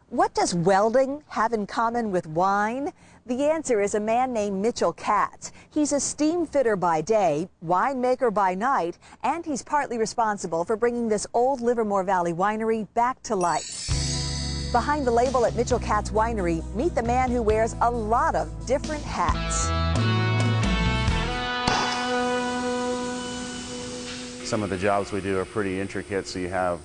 What does welding have in common with wine? The answer is a man named Mitchell Katz. He's a steam fitter by day, winemaker by night, and he's partly responsible for bringing this old Livermore Valley winery back to life. Behind the label at Mitchell Katz Winery, meet the man who wears a lot of different hats. Some of the jobs we do are pretty intricate, so you have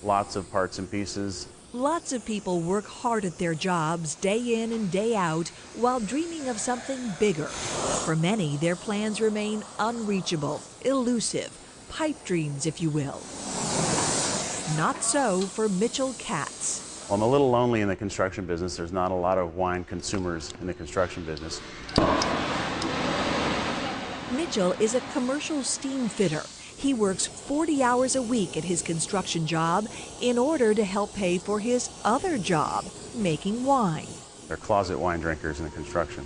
lots of parts and pieces. Lots of people work hard at their jobs day in and day out while dreaming of something bigger. For many, their plans remain unreachable, elusive, pipe dreams, if you will. Not so for Mitchell Katz. Well, I'm a little lonely in the construction business. There's not a lot of wine consumers in the construction business. Mitchell is a commercial steam fitter. He works 40 hours a week at his construction job in order to help pay for his other job, making wine. They're closet wine drinkers in the construction.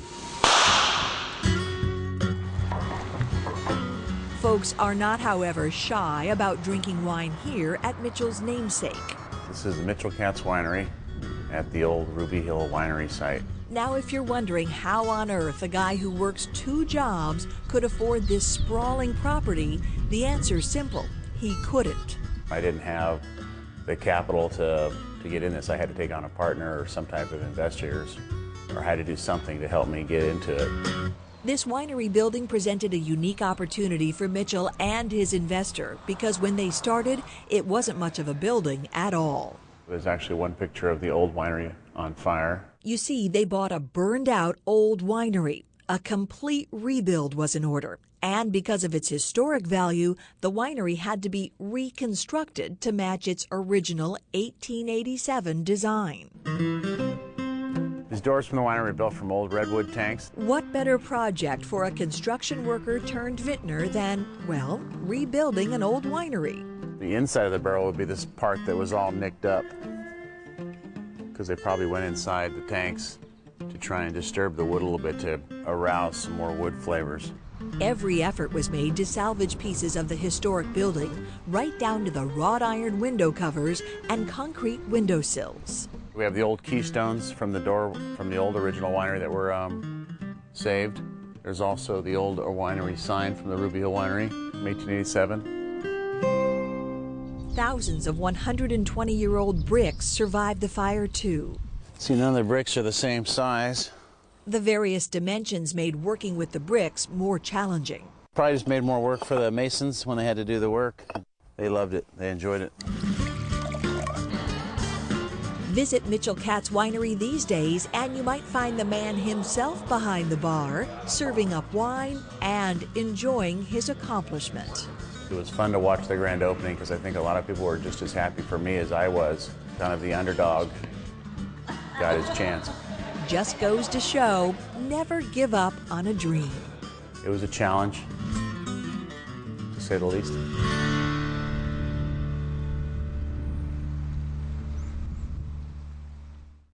Folks are not, however, shy about drinking wine here at Mitchell's namesake. This is the Mitchell Katz Winery at the old Ruby Hill Winery site. Now, if you're wondering how on earth a guy who works 2 jobs could afford this sprawling property, the answer's simple. He couldn't. I didn't have the capital to get in this. I had to take on a partner or some type of investors, or had to do something to help me get into it. This winery building presented a unique opportunity for Mitchell and his investor because when they started, it wasn't much of a building at all. There's actually one picture of the old winery on fire. You see, they bought a burned-out old winery. A complete rebuild was in order. And because of its historic value, the winery had to be reconstructed to match its original 1887 design. These doors from the winery were built from old redwood tanks. What better project for a construction worker turned vintner than, well, rebuilding an old winery? The inside of the barrel would be this part that was all nicked up, because they probably went inside the tanks to try and disturb the wood a little bit to arouse some more wood flavors. Every effort was made to salvage pieces of the historic building, right down to the wrought iron window covers and concrete windowsills. We have the old keystones from the door from the old original winery that were saved. There's also the old winery sign from the Ruby Hill Winery from 1887. Thousands of 120-year-old bricks survived the fire, too. See, none of the bricks are the same size. The various dimensions made working with the bricks more challenging. Probably just made more work for the masons when they had to do the work. They loved it. They enjoyed it. Visit Mitchell Katz Winery these days, and you might find the man himself behind the bar, serving up wine and enjoying his accomplishment. It was fun to watch the grand opening because I think a lot of people were just as happy for me as I was. Kind of the underdog got his chance. Just goes to show, never give up on a dream. It was a challenge, to say the least.